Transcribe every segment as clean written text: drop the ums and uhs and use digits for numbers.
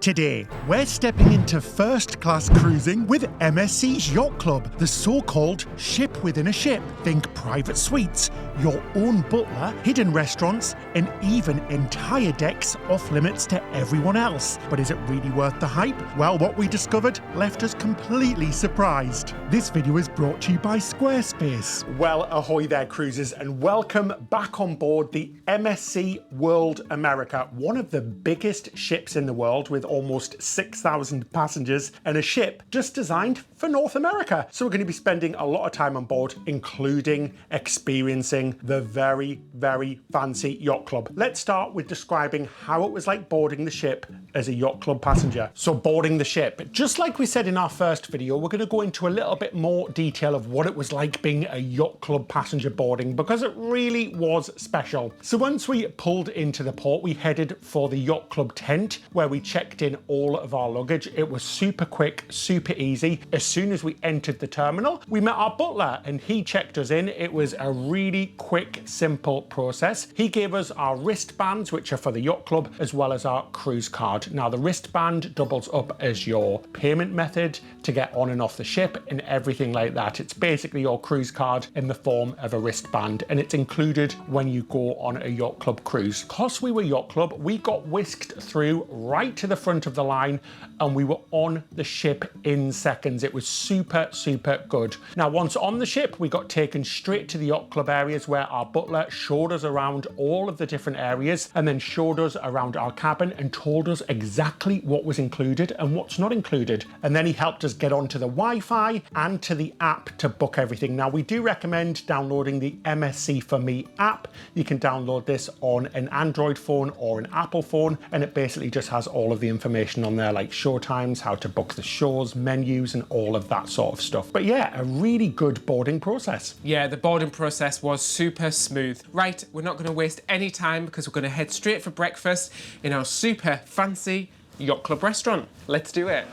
Today, we're stepping into first-class cruising with MSC's Yacht Club, the so-called ship within a ship. Think private suites, your own butler, hidden restaurants, and even entire decks off-limits to everyone else. But is it really worth the hype? Well, what we discovered left us completely surprised. This video is brought to you by Squarespace. Well, ahoy there, cruisers, and welcome back on board the MSC World America, one of the biggest ships in the world with almost 6,000 passengers and a ship just designed for North America. So we're going to be spending a lot of time on board, including experiencing the very, very fancy yacht club. Let's start with describing how it was like boarding the ship as a yacht club passenger. So boarding the ship, just like we said in our first video, we're going to go into a little bit more detail of what it was like being a yacht club passenger boarding, because it really was special. So once we pulled into the port, we headed for the yacht club tent where we checked in all of our luggage. It was super quick, super easy. As soon as we entered the terminal, we met our butler and he checked us in. It was a really quick, simple process. He gave us our wristbands, which are for the yacht club, as well as our cruise card. Now, the wristband doubles up as your payment method to get on and off the ship and everything like that. It's basically your cruise card in the form of a wristband, and it's included when you go on a yacht club cruise. Because we were yacht club, we got whisked through right to the front of the line and we were on the ship in seconds. It was super, super good. Now, once on the ship, we got taken straight to the yacht club areas where our butler showed us around all of the different areas and then showed us around our cabin and told us exactly what was included and what's not included. And then he helped us get onto the Wi-Fi and to the app to book everything. Now, we do recommend downloading the MSC For Me app. You can download this on an Android phone or an Apple phone, and it basically just has all of the information on there, like show times, how to book the shows, menus, and all of that sort of stuff. But yeah, a really good boarding process. Yeah, the boarding process was super smooth. Right, we're not going to waste any time because we're going to head straight for breakfast in our super fancy yacht club restaurant. Let's do it.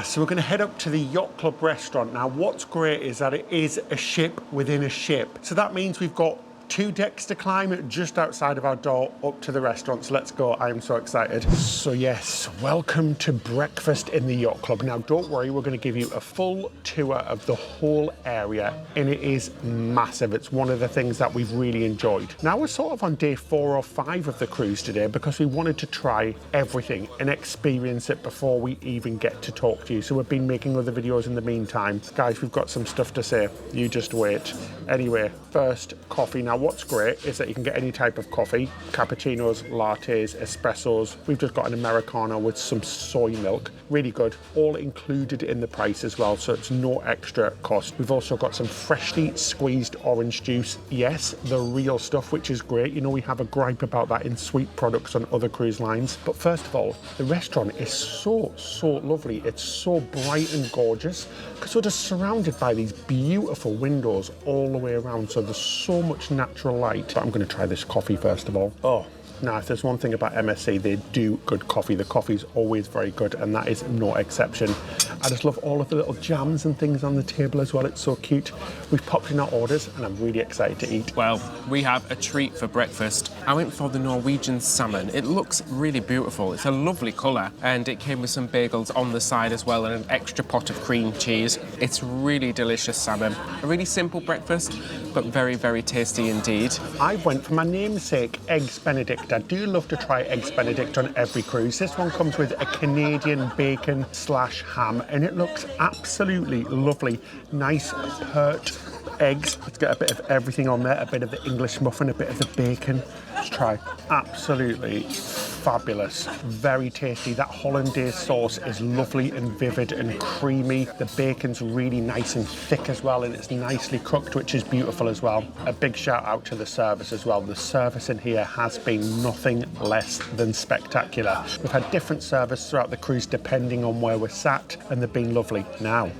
So we're going to head up to the yacht club restaurant. Now, what's great is that it is a ship within a ship. So that means we've got 2 decks to climb just outside of our door up to the restaurant. So let's go. I am so excited. So yes, welcome to breakfast in the yacht club. Now, don't worry, we're going to give you a full tour of the whole area, and it is massive. It's one of the things that we've really enjoyed. Now, we're sort of on day 4 or 5 of the cruise today because we wanted to try everything and experience it before we even get to talk to you. So we've been making other videos in the meantime. Guys, we've got some stuff to say. You just wait. Anyway, first, coffee. Now, what's great is that you can get any type of coffee, cappuccinos, lattes, espressos. We've just got an Americano with some soy milk. Really good, all included in the price as well, so it's no extra cost. We've also got some freshly squeezed orange juice. Yes, the real stuff, which is great. You know, we have a gripe about that in sweet products on other cruise lines. But first of all, the restaurant is so lovely. It's so bright and gorgeous because we're just surrounded by these beautiful windows all the way around, so there's so much natural light. But I'm going to try this coffee first of all. Oh, now if there's one thing about MSC, they do good coffee. The coffee's always very good, and that is no exception. I just love all of the little jams and things on the table as well. It's so cute. We've popped in our orders and I'm really excited to eat. Well, we have a treat for breakfast. I went for the Norwegian salmon. It looks really beautiful. It's a lovely colour, and it came with some bagels on the side as well and an extra pot of cream cheese. It's really delicious salmon. A really simple breakfast, but very, very tasty indeed. I went for my namesake, Eggs Benedict. I do love to try Eggs Benedict on every cruise. This one comes with a Canadian bacon / ham, and it looks absolutely lovely. Nice pert eggs. Let's get a bit of everything on there. A bit of the English muffin, a bit of the bacon. Let's try. Absolutely fabulous. Very tasty. That hollandaise sauce is lovely and vivid and creamy. The bacon's really nice and thick as well, and it's nicely cooked, which is beautiful as well. A big shout out to the service as well. The service in here has been nothing less than spectacular. We've had different service throughout the cruise depending on where we're sat, and they've been lovely. Now,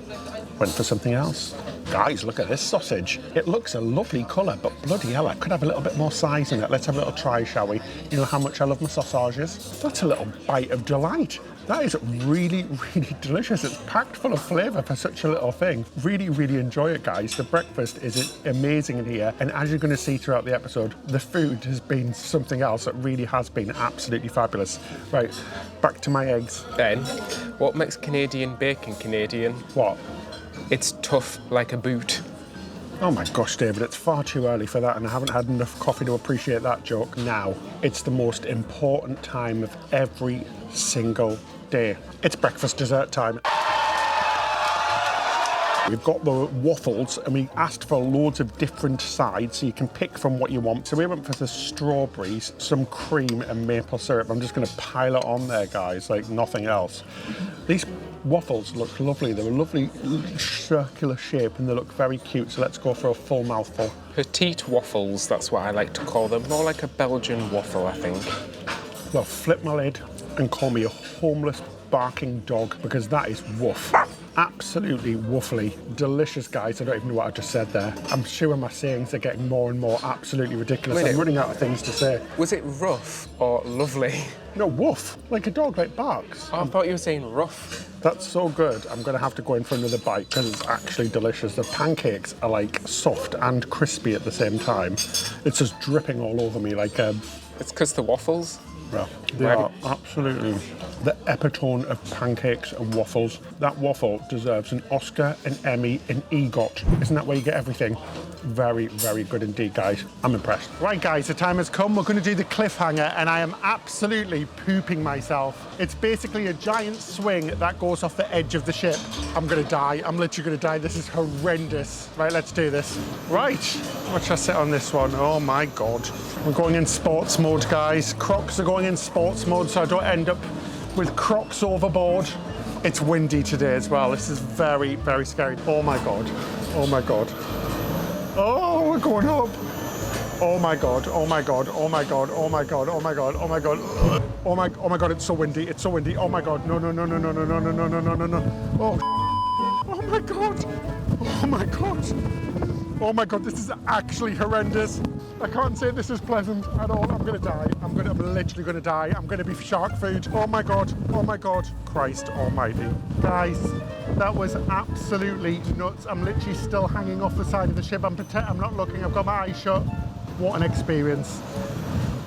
went for something else. Guys, look at this sausage. It looks a lovely colour, but bloody hell, I could have a little bit more size in it. Let's have a little try, shall we? You know how much I love my sausages? That's a little bite of delight. That is really, really delicious. It's packed full of flavour for such a little thing. Really, really enjoy it, guys. The breakfast is amazing in here. And as you're going to see throughout the episode, the food has been something else that really has been absolutely fabulous. Right, back to my eggs. Ben, what makes Canadian bacon Canadian? What? It's tough like a boot. Oh my gosh, David, it's far too early for that and I haven't had enough coffee to appreciate that joke. Now, it's the most important time of every single day. It's breakfast dessert time. We've got the waffles and we asked for loads of different sides so you can pick from what you want. So we went for the strawberries, some cream and maple syrup. I'm just going to pile it on there, guys, like nothing else. These waffles look lovely. They're a lovely circular shape and they look very cute. So let's go for a full mouthful. Petite waffles, that's what I like to call them. More like a Belgian waffle, I think. Well, flip my lid and call me a homeless barking dog because that is woof. Absolutely woofly. Delicious, guys. I don't even know what I just said there. I'm sure my sayings are getting more and more absolutely ridiculous. I'm running out of things to say. Was it rough or lovely? No, woof. Like a dog, like barks. Oh, I thought you were saying rough. That's so good. I'm going to have to go in for another bite because it's actually delicious. The pancakes are like soft and crispy at the same time. It's just dripping all over me like It's because the waffles? Well, they are absolutely the epitome of pancakes and waffles. That waffle deserves an Oscar, an Emmy, an EGOT. Isn't that where you get everything? Very, very good indeed, guys. I'm impressed. Right, guys, the time has come. We're going to do the cliffhanger, and I am absolutely pooping myself. It's basically a giant swing that goes off the edge of the ship. I'm going to die. I'm literally going to die. This is horrendous. Right, let's do this. Right, watch us sit on this one. Oh, my God. We're going in sports mode, guys. Crocs are going in sports mode, so I don't end up with Crocs overboard. It's windy today as well. This is very, very scary. Oh, my God. Oh, my God. Oh, we're going up. Oh my God, oh my God, oh my God, oh my God, oh my God, oh my God. Oh my God, it's so windy, it's so windy. Oh my God, no, no, no, no, no, no, no, no, no, no, no, no, no. Oh my God, oh my God. Oh my God, this is actually horrendous. I can't say this is pleasant at all. I'm gonna die. I'm literally gonna die. I'm gonna be shark food. Oh my God, oh my God. Christ almighty. Guys, that was absolutely nuts. I'm literally still hanging off the side of the ship. I'm not looking, I've got my eyes shut. What an experience.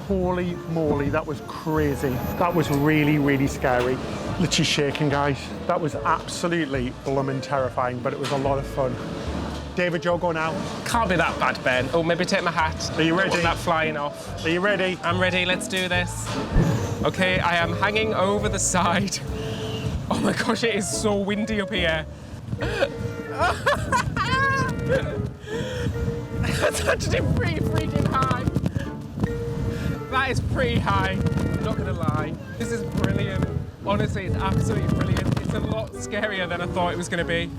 Holy moly, that was crazy. That was really, really scary. Literally shaking, guys. That was absolutely blooming terrifying, but it was a lot of fun. David, you're going out. Can't be that bad, Ben. Oh, maybe take my hat. Are you ready? I don't want that flying off. Are you ready? I'm ready, let's do this. Okay, I am hanging over the side. Oh my gosh, it is so windy up here. That's actually pretty freaking high. That is pretty high, I'm not gonna lie. This is brilliant. Honestly, it's absolutely brilliant. It's a lot scarier than I thought it was gonna be.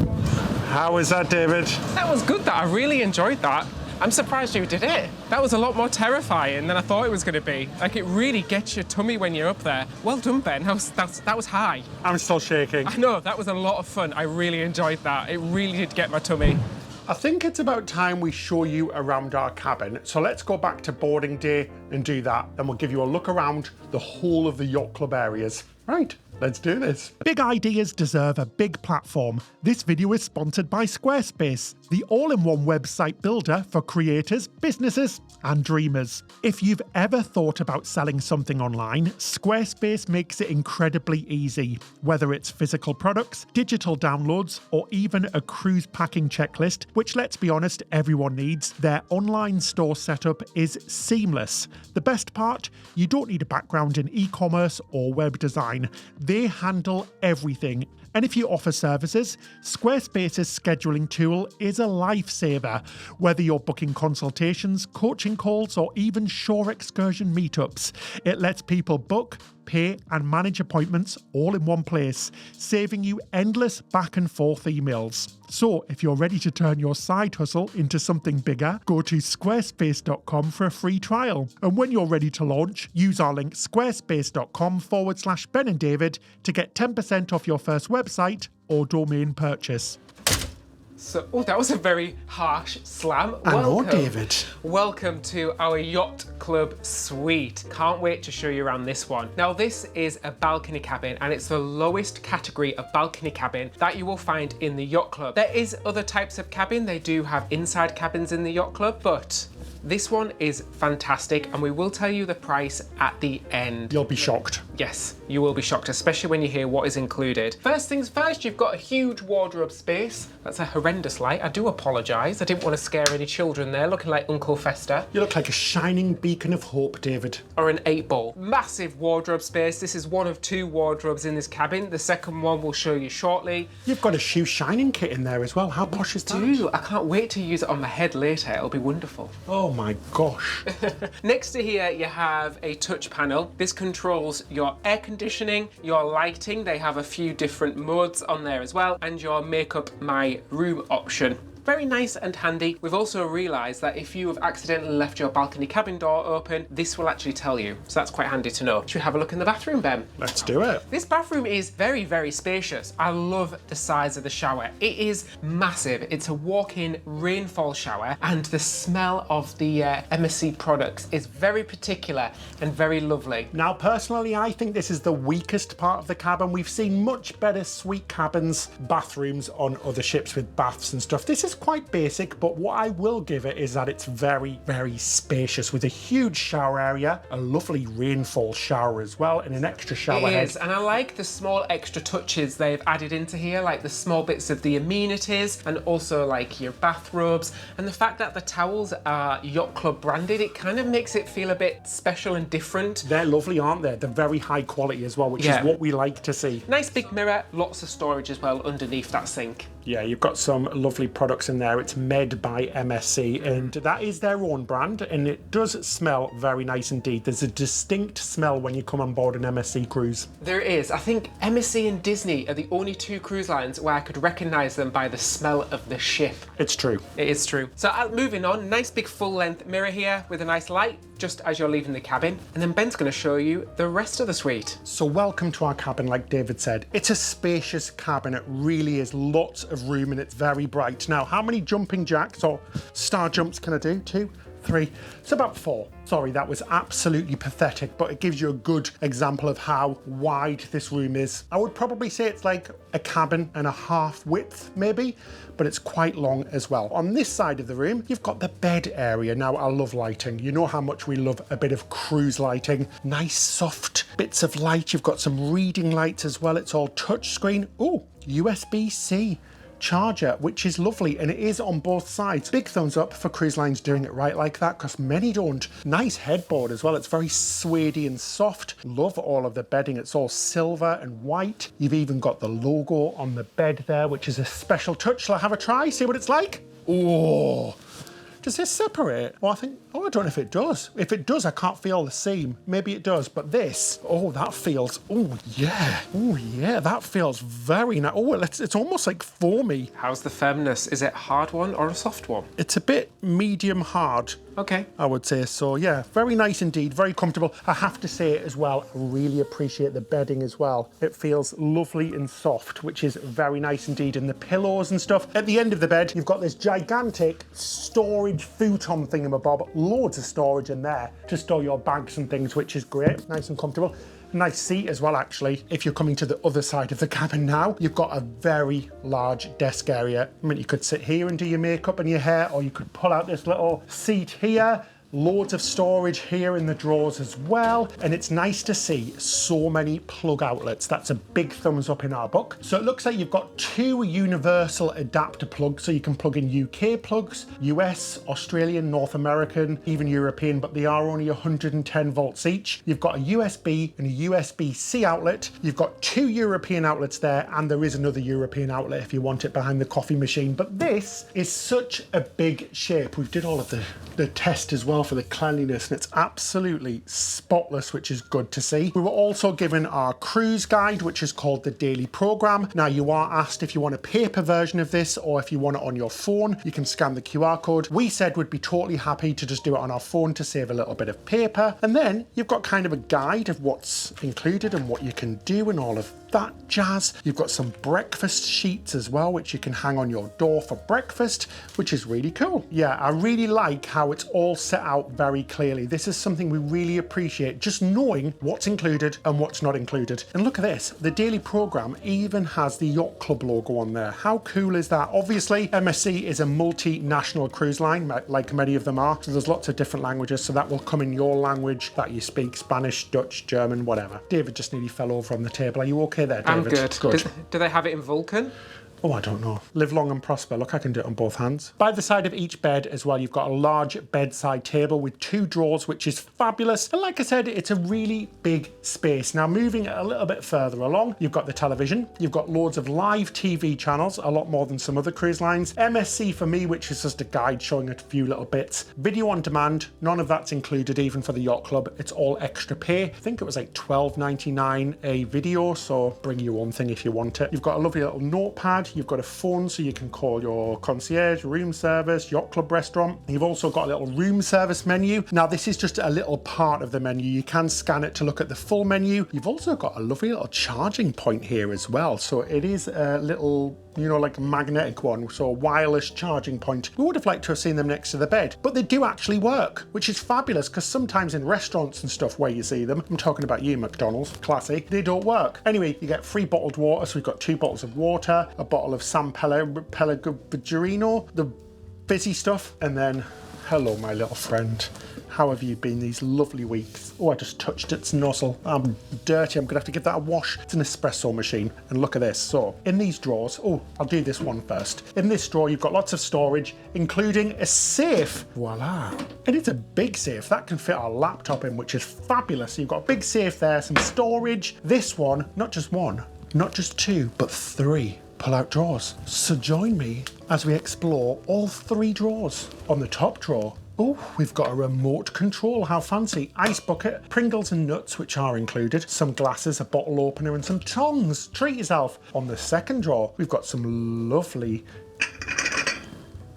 How was that, David? That was good, I really enjoyed that. I'm surprised you did it. That was a lot more terrifying than I thought it was going to be. Like, it really gets your tummy when you're up there. Well done, Ben. That was high. I'm still shaking. I know, that was a lot of fun. I really enjoyed that. It really did get my tummy. I think it's about time we show you around our cabin. So let's go back to boarding day and do that. Then we'll give you a look around the whole of the yacht club areas. Right, let's do this. Big ideas deserve a big platform. This video is sponsored by Squarespace, the all-in-one website builder for creators, businesses, and dreamers. If you've ever thought about selling something online, Squarespace makes it incredibly easy. Whether it's physical products, digital downloads, or even a cruise packing checklist, which, let's be honest, everyone needs, their online store setup is seamless. The best part? You don't need a background in e-commerce or web design. They handle everything. And if you offer services, Squarespace's scheduling tool is a lifesaver. Whether you're booking consultations, coaching calls, or even shore excursion meetups, it lets people book, pay, and manage appointments all in one place, saving you endless back and forth emails. So if you're ready to turn your side hustle into something bigger, go to squarespace.com for a free trial. And when you're ready to launch, use our link squarespace.com/Ben and David to get 10% off your first website or domain purchase. So, oh, that was a very harsh slam. I know, David. Welcome to our Yacht Club suite. Can't wait to show you around this one. Now, this is a balcony cabin, and it's the lowest category of balcony cabin that you will find in the Yacht Club. There is other types of cabin. They do have inside cabins in the Yacht Club, but this one is fantastic, and we will tell you the price at the end. You'll be shocked. Yes, you will be shocked, especially when you hear what is included. First things first, you've got a huge wardrobe space. That's a horrendous light. I do apologise. I didn't want to scare any children there, looking like Uncle Fester. You look like a shining beacon of hope, David. Or an 8-ball. Massive wardrobe space. This is one of 2 wardrobes in this cabin. The second one we'll show you shortly. You've got a shoe shining kit in there as well. How posh is that? I can't wait to use it on my head later. It'll be wonderful. Oh my gosh. Next to here, you have a touch panel. This controls your air conditioning, your lighting. They have a few different modes on there as well, and your make up my room option. Very nice and handy. We've also realised that if you have accidentally left your balcony cabin door open, this will actually tell you. So that's quite handy to know. Should we have a look in the bathroom, Ben? Let's do it. This bathroom is very, very spacious. I love the size of the shower. It is massive. It's a walk-in rainfall shower, and the smell of the MSC products is very particular and very lovely. Now, personally, I think this is the weakest part of the cabin. We've seen much better suite cabins, bathrooms on other ships with baths and stuff. This is quite basic, but what I will give it is that it's very, very spacious with a huge shower area, a lovely rainfall shower as well, and an extra shower head. It is, and I like the small extra touches they've added into here, like the small bits of the amenities, and also like your bathrobes, and the fact that the towels are Yacht Club branded. It kind of makes it feel a bit special and different. They're lovely, aren't they? They're very high quality as well, which is what we like to see. Nice big mirror, lots of storage as well underneath that sink. Yeah, you've got some lovely products in there. It's made by MSC, and that is their own brand, and it does smell very nice indeed. There's a distinct smell when you come on board an MSC cruise. There is. I think MSC and Disney are the only 2 cruise lines where I could recognise them by the smell of the ship. It's true. It is true. So moving on, nice big full-length mirror here with a nice light just as you're leaving the cabin, and then Ben's going to show you the rest of the suite. So welcome to our cabin, like David said. It's a spacious cabin. It really is. Lots of room, and it's very bright. Now, how many jumping jacks or star jumps can I do? 2, 3, it's about 4. Sorry, that was absolutely pathetic, but it gives you a good example of how wide this room is. I would probably say it's like a cabin and a half width, maybe, but it's quite long as well. On this side of the room, you've got the bed area. Now, I love lighting. You know how much we love a bit of cruise lighting. Nice, soft bits of light. You've got some reading lights as well. It's all touchscreen. Oh, USB-C charger, which is lovely, and it is on both sides. Big thumbs up for cruise lines doing it right like that, because many don't. Nice headboard as well. It's very suedey and soft. Love all of the bedding. It's all silver and white. You've even got the logo on the bed there, which is a special touch. Shall I have a try? See what it's like? Oh, does this separate? Well, I don't know if it does. If it does, I can't feel the seam. Maybe it does, but this, oh, that feels, oh yeah, that feels very nice. Oh, it's almost like foamy. How's the firmness? Is it a hard one or a soft one? It's a bit medium hard. Okay. I would say so, yeah. Very nice indeed, very comfortable. I have to say it as well, I really appreciate the bedding as well. It feels lovely and soft, which is very nice indeed. And the pillows and stuff. At the end of the bed, you've got this gigantic storage futon thingamabob. Loads of storage in there to store your bags and things, which is great. Nice and comfortable. Nice seat as well, actually. If you're coming to the other side of the cabin now, you've got a very large desk area. I mean, you could sit here and do your makeup and your hair, or you could pull out this little seat here. Loads of storage here in the drawers as well. And it's nice to see so many plug outlets. That's a big thumbs up in our book. So it looks like you've got 2 universal adapter plugs. So you can plug in UK plugs, US, Australian, North American, even European, but they are only 110 volts each. You've got a USB and a USB-C outlet. You've got 2 European outlets there, and there is another European outlet if you want it behind the coffee machine. But this is such a big shape. We did all of the test as well well for the cleanliness, and it's absolutely spotless, which is good to see. We were also given our cruise guide, which is called the Daily Programme. Now, you are asked if you want a paper version of this or if you want it on your phone. You can scan the QR code. We said we'd be totally happy to just do it on our phone to save a little bit of paper. And then you've got kind of a guide of what's included and what you can do and all of that jazz. You've got some breakfast sheets as well, which you can hang on your door for breakfast, which is really cool. Yeah, I really like how it's all set out very clearly. This is something we really appreciate, just knowing what's included and what's not included. And look at this, the Daily Programme even has the Yacht Club logo on there. How cool is that? Obviously, MSC is a multinational cruise line, like many of them are, so there's lots of different languages, so that will come in your language that you speak, Spanish, Dutch, German, whatever. David just nearly fell over on the table. Are you okay there, David? I'm good. Do they have it in Vulcan? Oh, I don't know. Live long and prosper. Look, I can do it on both hands. By the side of each bed as well, you've got a large bedside table with 2 drawers, which is fabulous. And like I said, it's a really big space. Now, moving it a little bit further along, you've got the television. You've got loads of live TV channels, a lot more than some other cruise lines. MSC for me, which is just a guide showing a few little bits. Video on demand, none of that's included even for the Yacht Club. It's all extra pay. I think it was like $12.99 a video, so bring your own thing if you want it. You've got a lovely little notepad. You've got a phone so you can call your concierge, room service, yacht club restaurant. You've also got a little room service menu. Now, this is just a little part of the menu. You can scan it to look at the full menu. You've also got a lovely little charging point here as well. So it is a little, you know, like a magnetic one, so a wireless charging point. We would have liked to have seen them next to the bed, but they do actually work, which is fabulous, because sometimes in restaurants and stuff where you see them, I'm talking about you, McDonald's, classy, they don't work. Anyway, you get free bottled water, so we've got 2 bottles of water, a bottle of San Pellegrino, the fizzy stuff, and then, hello, my little friend. How have you been these lovely weeks? Oh, I just touched its nozzle. I'm dirty. I'm gonna have to give that a wash. It's an espresso machine. And look at this. So in these drawers, oh, I'll do this one first. In this drawer, you've got lots of storage, including a safe. Voila. And it's a big safe. That can fit our laptop in, which is fabulous. So you've got a big safe there, some storage. This one, not just 1, not just 2, but 3 pull-out drawers. So join me as we explore all 3 drawers. On the top drawer, oh, we've got a remote control. How fancy. Ice bucket, Pringles and nuts, which are included, some glasses, a bottle opener, and some tongs. Treat yourself. On the second drawer, we've got some lovely,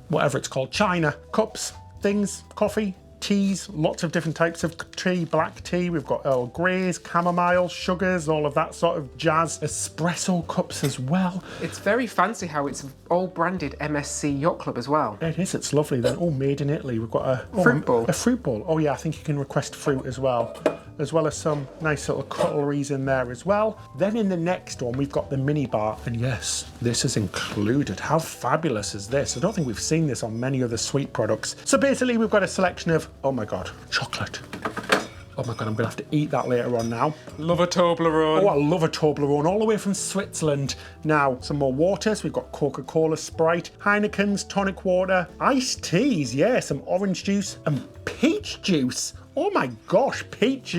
whatever it's called, china, cups, things, coffee, teas, lots of different types of tea, black tea. We've got Earl Greys, chamomile, sugars, all of that sort of jazz. Espresso cups as well. It's very fancy how it's all branded MSC Yacht Club as well. It is, it's lovely then. Oh, made in Italy. We've got a fruit bowl. A fruit bowl. Oh yeah, I think you can request fruit as well as some nice little cutleries in there as well. Then in the next one, we've got the minibar, and yes, this is included. How fabulous is this? I don't think we've seen this on many other sweet products. So basically, we've got a selection of, oh my God, chocolate. Oh my God, I'm gonna have to eat that later on now. Love a Toblerone. Oh, I love a Toblerone, all the way from Switzerland. Now, some more water. So we've got Coca-Cola, Sprite, Heineken's, tonic water, iced teas, yeah, some orange juice and peach juice. Oh my gosh, peach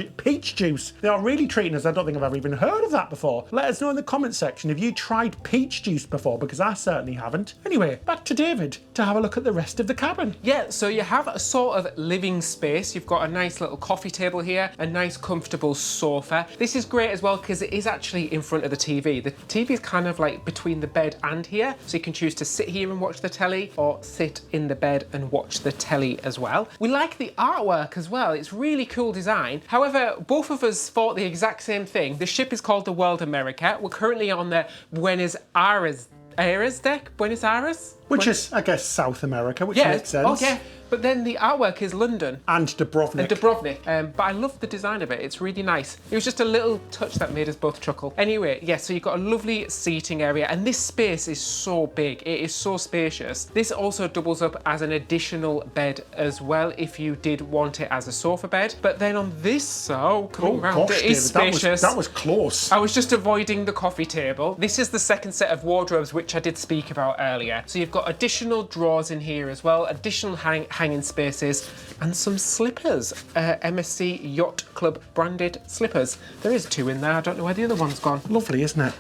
juice. They are really treating us. I don't think I've ever even heard of that before. Let us know in the comments section if you tried peach juice before, because I certainly haven't. Anyway, back to David to have a look at the rest of the cabin. Yeah, so you have a sort of living space. You've got a nice little coffee table here, a nice comfortable sofa. This is great as well because it is actually in front of the TV. The TV is kind of like between the bed and here, so you can choose to sit here and watch the telly or sit in the bed and watch the telly as well. We like the artwork as well. It's really cool design. However, both of us thought the exact same thing. The ship is called the World America. We're currently on the Buenos Aires deck. Buenos Aires? Which is, I guess, South America, which makes sense. Oh, yeah. But then the artwork is London. And Dubrovnik. But I love the design of it. It's really nice. It was just a little touch that made us both chuckle. Anyway, yeah, so you've got a lovely seating area, and this space is so big. It is so spacious. This also doubles up as an additional bed as well if you did want it as a sofa bed. But then on this, coming round, it is spacious. That was close. I was just avoiding the coffee table. This is the second set of wardrobes, which I did speak about earlier. So you've got additional drawers in here as well, additional hanging spaces, and some slippers. MSC Yacht Club branded slippers. There is 2 in there. I don't know where the other one's gone. Lovely, isn't it?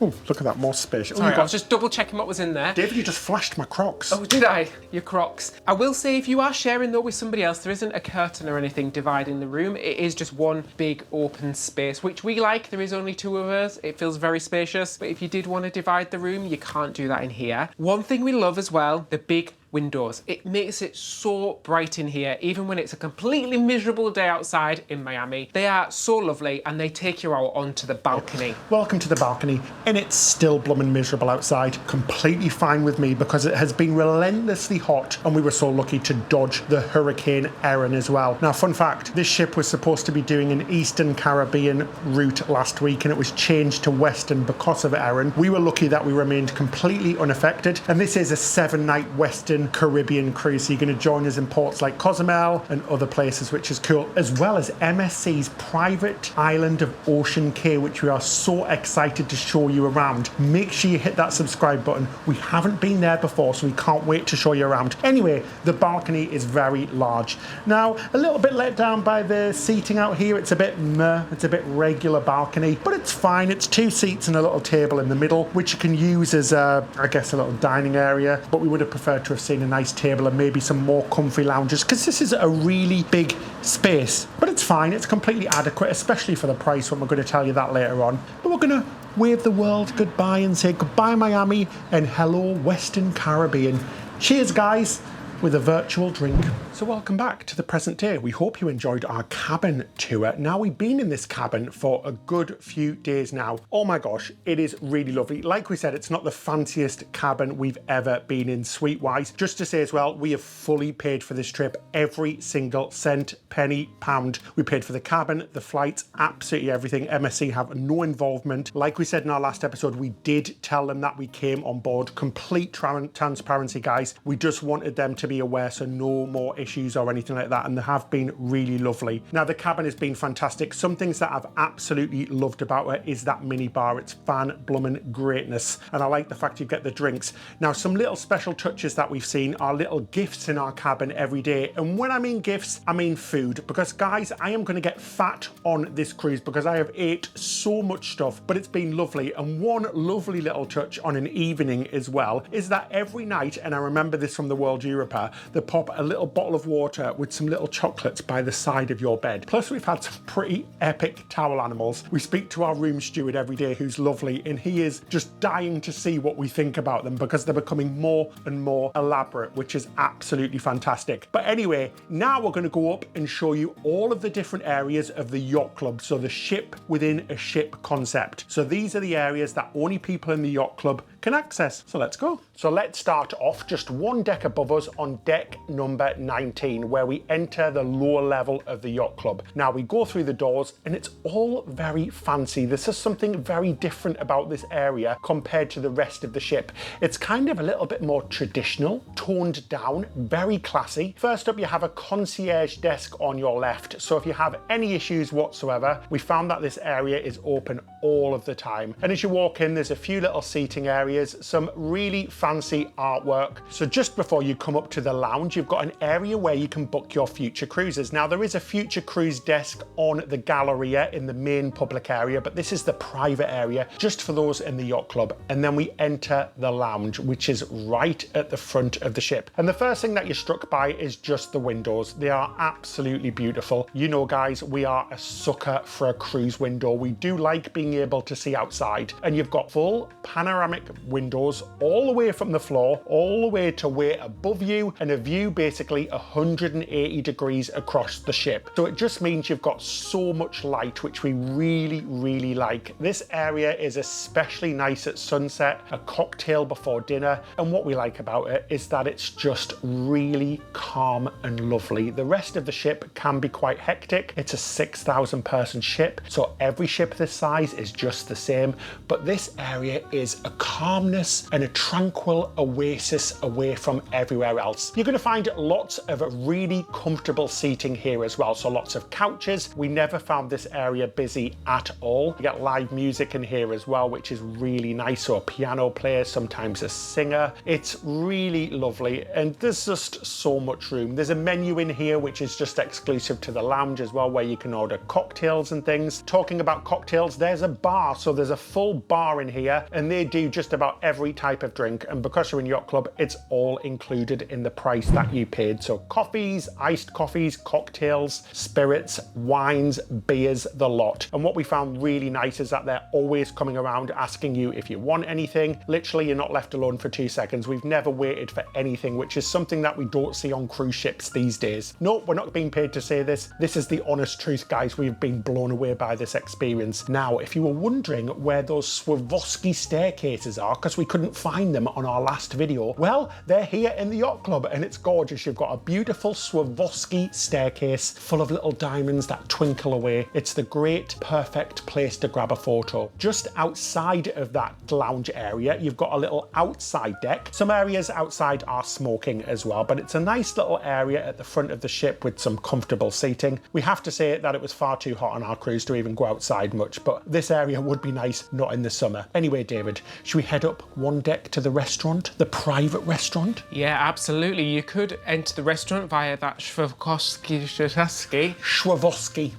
Oh, look at that, more space. Sorry, I was just double checking what was in there. David, you just flashed my Crocs. Oh, did I? Your Crocs. I will say, if you are sharing though with somebody else, there isn't a curtain or anything dividing the room. It is just one big open space, which we like. There is only 2 of us. It feels very spacious. But if you did want to divide the room, you can't do that in here. One thing we love as well, the big windows. It makes it so bright in here, even when it's a completely miserable day outside in Miami. They are so lovely, and they take you out onto the balcony. Welcome to the balcony, and it's still blooming miserable outside. Completely fine with me because it has been relentlessly hot, and we were so lucky to dodge the Hurricane Erin as well. Now, fun fact, this ship was supposed to be doing an Eastern Caribbean route last week, and it was changed to Western because of Erin. We were lucky that we remained completely unaffected, and this is a 7-night Western Caribbean cruise. So you're going to join us in ports like Cozumel and other places, which is cool, as well as MSC's private island of Ocean Cay, which we are so excited to show you around. Make sure you hit that subscribe button. We haven't been there before, so we can't wait to show you around. Anyway, the balcony is very large. Now, a little bit let down by the seating out here. It's a bit meh, it's a bit regular balcony, but it's fine. It's 2 seats and a little table in the middle, which you can use as I guess a little dining area, but we would have preferred to have seen a nice table and maybe some more comfy lounges, because this is a really big space. But it's fine, it's completely adequate, especially for the price, when we're going to tell you that later on. But we're going to wave the world goodbye and say goodbye Miami and hello Western Caribbean. Cheers guys, with a virtual drink. So welcome back to the present day. We hope you enjoyed our cabin tour. Now, we've been in this cabin for a good few days now. Oh my gosh, it is really lovely. Like we said, it's not the fanciest cabin we've ever been in suite-wise. Just to say as well, we have fully paid for this trip, every single cent, penny, pound. We paid for the cabin, the flights, absolutely everything. MSC have no involvement. Like we said in our last episode, we did tell them that we came on board. Complete transparency, guys. We just wanted them to be aware, so no more issues or anything like that, and they have been really lovely. Now, the cabin has been fantastic. Some things that I've absolutely loved about it is that mini bar. It's fan bloomin' greatness, and I like the fact you get the drinks. Now, some little special touches that we've seen are little gifts in our cabin every day, and when I mean gifts, I mean food, because guys, I am going to get fat on this cruise because I have ate so much stuff, but it's been lovely. And one lovely little touch on an evening as well is that every night, and I remember this from the World Europa, they pop a little bottle of water with some little chocolates by the side of your bed. Plus, we've had some pretty epic towel animals. We speak to our room steward every day, who's lovely, and he is just dying to see what we think about them because they're becoming more and more elaborate, which is absolutely fantastic. But anyway, now we're going to go up and show you all of the different areas of the yacht club. So the ship within a ship concept. So these are the areas that only people in the yacht club can access. So let's go. So let's start off just one deck above us on deck number 19, where we enter the lower level of the yacht club. Now, we go through the doors and it's all very fancy. This is something very different about this area compared to the rest of the ship. It's kind of a little bit more traditional, toned down, very classy. First up, you have a concierge desk on your left. So if you have any issues whatsoever, we found that this area is open all of the time. And as you walk in, there's a few little seating areas, some really fancy artwork. So just before you come up to the lounge, you've got an area where you can book your future cruises. Now, there is a future cruise desk on the Galleria in the main public area, but this is the private area just for those in the yacht club. And then we enter the lounge, which is right at the front of the ship. And the first thing that you're struck by is just the windows. They are absolutely beautiful. You know, guys, we are a sucker for a cruise window. We do like being able to see outside. And you've got full panoramic windows all the way from the floor, all the way to way above you, and a view basically 180 degrees across the ship. So it just means you've got so much light, which we really like. This area is especially nice at sunset, a cocktail before dinner, and what we like about it is that it's just really calm and lovely. The rest of the ship can be quite hectic. It's a 6,000 person ship, so every ship this size is just the same, but this area is a calmness and a tranquil oasis away from everywhere else. You're going to find lots of really comfortable seating here as well. So lots of couches. We never found this area busy at all. You get live music in here as well, which is really nice. So a piano player, sometimes a singer. It's really lovely. And there's just so much room. There's a menu in here, which is just exclusive to the lounge as well, where you can order cocktails and things. Talking about cocktails, there's a bar. So there's a full bar in here and they do just about every type of drink. And because you're in Yacht Club, it's all included in the price that you paid. So coffees, iced coffees, cocktails, spirits, wines, beers, the lot. And what we found really nice is that they're always coming around asking you if you want anything. Literally, you're not left alone for 2 seconds. We've never waited for anything, which is something that we don't see on cruise ships these days. No, we're not being paid to say this. This is the honest truth, guys. We've been blown away by this experience. Now, if you were wondering where those Swarovski staircases are, because we couldn't find them on our last video, well, they're here in the Yacht Club and it's gorgeous. You've got a beautiful Swarovski staircase full of little diamonds that twinkle away. It's the great, perfect place to grab a photo. Just outside of that lounge area, you've got a little outside deck. Some areas outside are smoking as well, but it's a nice little area at the front of the ship with some comfortable seating. We have to say that it was far too hot on our cruise to even go outside much, but this area would be nice, not in the summer. Anyway, David, should we head up one deck to the restaurant, the private restaurant? Yeah, absolutely. You could enter the restaurant via that Swarovski.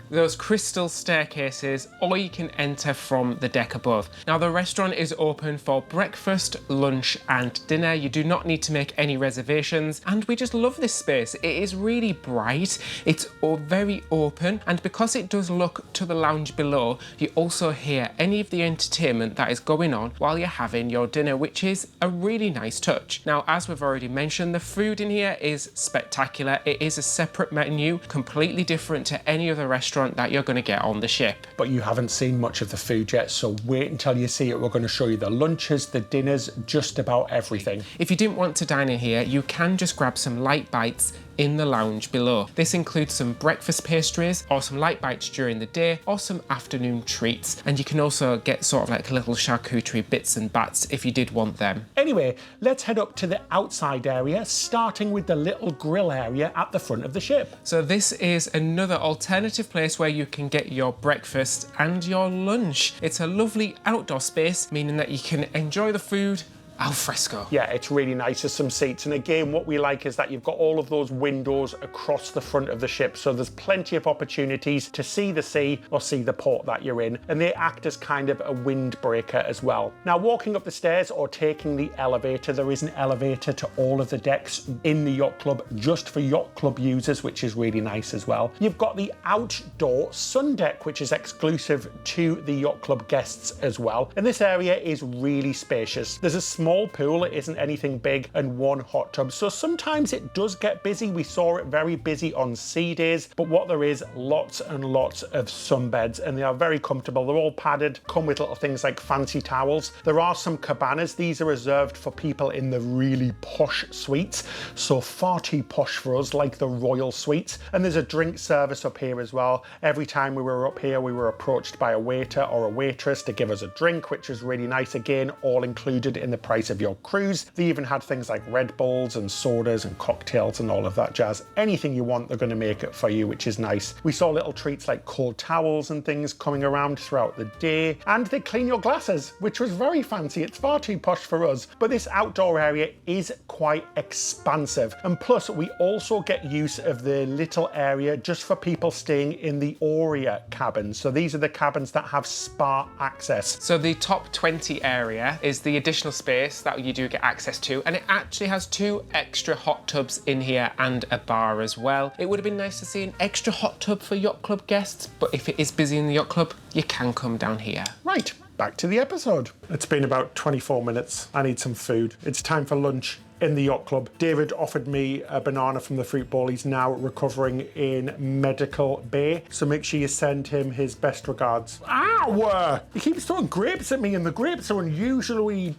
Those crystal staircases, or you can enter from the deck above. Now, the restaurant is open for breakfast, lunch, and dinner. You do not need to make any reservations, and we just love this space. It is really bright, it's all very open, and because it does look to the lounge below, you also hear any of the entertainment that is going on while you're having your dinner, which is a really nice touch. Now, as we've already mentioned, the food in here is spectacular. It is a separate menu, completely different to any other restaurant that you're going to get on the ship. But you haven't seen much of the food yet, so wait until you see it. We're going to show you the lunches, the dinners, just about everything. If you didn't want to dine in here, you can just grab some light bites in the lounge below. This includes some breakfast pastries or some light bites during the day or some afternoon treats, and you can also get sort of like little charcuterie bits and bats if you did want them. Anyway, let's head up to the outside area, starting with the little grill area at the front of the ship. So this is another alternative place where you can get your breakfast and your lunch. It's a lovely outdoor space, meaning that you can enjoy the food al fresco. Yeah, it's really nice. There's some seats, and again, what we like is that you've got all of those windows across the front of the ship, so there's plenty of opportunities to see the sea or see the port that you're in, and they act as kind of a windbreaker as well. Now, walking up the stairs or taking the elevator, there is an elevator to all of the decks in the Yacht Club, just for Yacht Club users, which is really nice as well. You've got the outdoor sun deck, which is exclusive to the Yacht Club guests as well, and this area is really spacious. There's a small pool, it isn't anything big, and one hot tub, so sometimes it does get busy. We saw it very busy on sea days, but what there is, lots and lots of sunbeds, and they are very comfortable. They're all padded, come with little things like fancy towels. There are some cabanas. These are reserved for people in the really posh suites, so far too posh for us, like the royal suites. And there's a drink service up here as well. Every time we were up here, we were approached by a waiter or a waitress to give us a drink, which is really nice. Again, all included in the price of your cruise. They even had things like Red Bulls and sodas and cocktails and all of that jazz. Anything you want, they're going to make it for you, which is nice. We saw little treats like cold towels and things coming around throughout the day, and they clean your glasses, which was very fancy. It's far too posh for us, but this outdoor area is quite expansive, and plus we also get use of the little area just for people staying in the Aurea cabins. So these are the cabins that have spa access. So the top 20 area is the additional space that you do get access to, and it actually has 2 extra hot tubs in here and a bar as well. It would have been nice to see an extra hot tub for Yacht Club guests, but if it is busy in the Yacht Club, you can come down here. Right, back to the episode. It's been about 24 minutes. I need some food. It's time for lunch in the Yacht Club. David offered me a banana from the fruit bowl. He's now recovering in medical bay, so make sure you send him his best regards. Ow! He keeps throwing grapes at me, and the grapes are unusually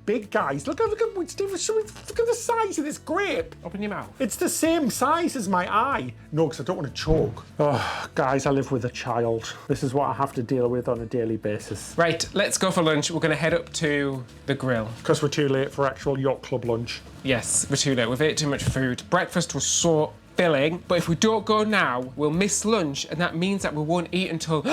big, guys. Look at David, look at the size of this grape. Open your mouth. It's the same size as my eye. No, because I don't want to choke. Oh, guys, I live with a child. This is what I have to deal with on a daily basis. Right, let's go for lunch, we're going to head up to the grill. Because we're too late for actual yacht club lunch. Yes, we're too late. We've ate too much food. Breakfast was so filling, but if we don't go now, we'll miss lunch, and that means that we won't eat until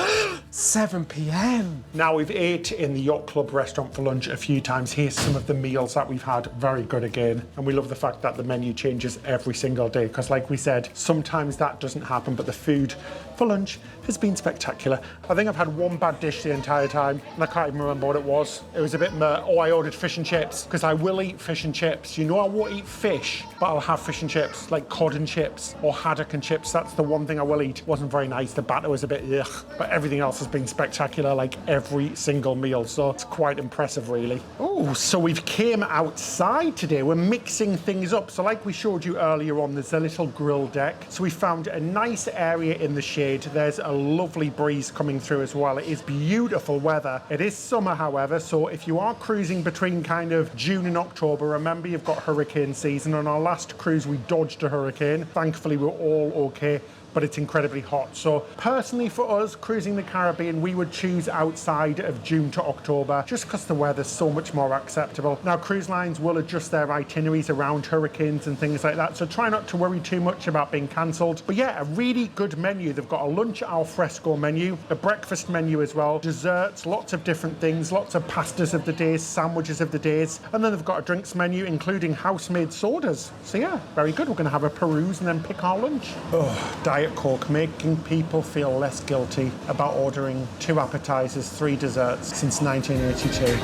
7 p.m. Now, we've ate in the Yacht Club restaurant for lunch a few times. Here's some of the meals that we've had. Very good again. And we love the fact that the menu changes every single day, because like we said, sometimes that doesn't happen, but the food for lunch has been spectacular. I think I've had one bad dish the entire time, and I can't even remember what it was. It was a bit meh. Oh, I ordered fish and chips, because I will eat fish and chips. You know I won't eat fish, but I'll have fish and chips, like cod and chips or haddock and chips. That's the one thing I will eat. It wasn't very nice. The batter was a bit ugh, but everything else has been spectacular, like every single meal. So it's quite impressive, really. Oh, so we've came outside today. We're mixing things up. So like we showed you earlier on, there's a little grill deck. So we found a nice area in the shade. There's a lovely breeze coming through as well. It is beautiful weather. It is summer, however, so if you are cruising between kind of June and October, remember you've got hurricane season. On our last cruise, we dodged a hurricane. Thankfully, we're all okay, but it's incredibly hot. So personally for us, cruising the Caribbean, we would choose outside of June to October, just because the weather's so much more acceptable. Now, cruise lines will adjust their itineraries around hurricanes and things like that, so try not to worry too much about being cancelled. But yeah, a really good menu. They've got a lunch al fresco menu, a breakfast menu as well, desserts, lots of different things, lots of pastas of the days, sandwiches of the days, and then they've got a drinks menu, including house-made sodas. So yeah, very good. We're gonna have a peruse and then pick our lunch. Oh, Diet Coke, making people feel less guilty about ordering 2 appetizers, 3 desserts since 1982.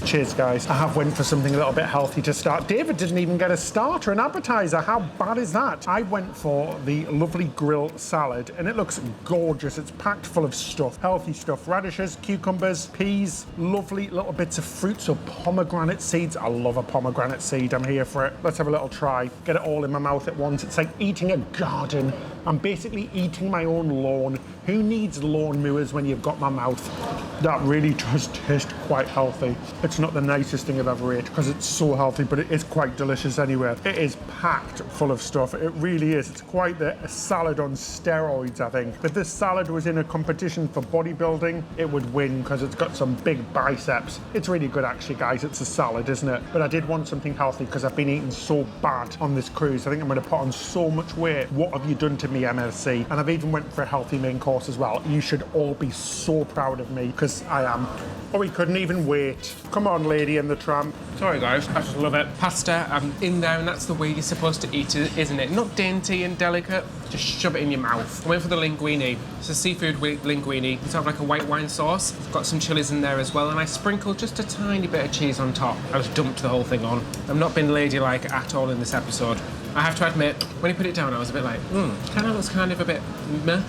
Cheers, guys. I have went for something a little bit healthy to start. David didn't even get a starter, an appetizer. How bad is that? I went for the lovely grill salad, and it looks gorgeous. It's packed full of stuff, healthy stuff. Radishes, cucumbers, peas, lovely little bits of fruit, so pomegranate seeds. I love a pomegranate seed. I'm here for it. Let's have a little try. Get it all in my mouth at once. It's like eating a garden. I'm basically eating my own lawn. Who needs lawn mowers when you've got my mouth? That really does taste quite healthy. It's not the nicest thing I've ever ate because it's so healthy, but it is quite delicious anyway. It is packed full of stuff. It really is. It's quite a salad on steroids, I think. If this salad was in a competition for bodybuilding, it would win because it's got some big biceps. It's really good, actually, guys. It's a salad, isn't it? But I did want something healthy because I've been eating so bad on this cruise. I think I'm going to put on so much weight. What have you done to me, MSC? And I've even went for a healthy main course as well. You should all be so proud of me because I am. Oh, we couldn't even wait. Come on, Lady and the Tramp. Sorry, guys. I just love it. Pasta, I'm in there, and that's the way you're supposed to eat it, isn't it? Not dainty and delicate. Just shove it in your mouth. I went for the linguine. It's a seafood linguine. It's have like a white wine sauce. I've got some chilies in there as well, and I sprinkled just a tiny bit of cheese on top. I just dumped the whole thing on. I've not been ladylike at all in this episode. I have to admit, when you put it down, I was a bit like, kind of looks kind of a bit meh.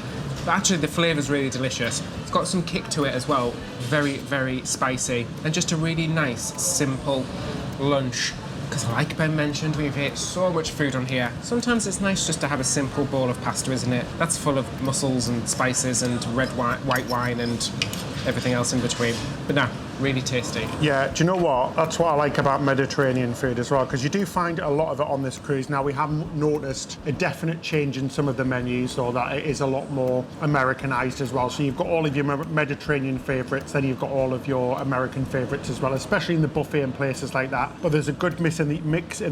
But actually, the flavour's really delicious. It's got some kick to it as well. Very, very spicy. And just a really nice, simple lunch. Because like Ben mentioned, we've ate so much food on here. Sometimes it's nice just to have a simple bowl of pasta, isn't it? That's full of mussels and spices and white wine and everything else in between. But nah, really tasty. Yeah, do you know what? That's what I like about Mediterranean food as well, because you do find a lot of it on this cruise. Now, we have noticed a definite change in some of the menus, so that it is a lot more Americanized as well. So you've got all of your Mediterranean favorites, then you've got all of your American favorites as well, especially in the buffet and places like that. But there's a good mix in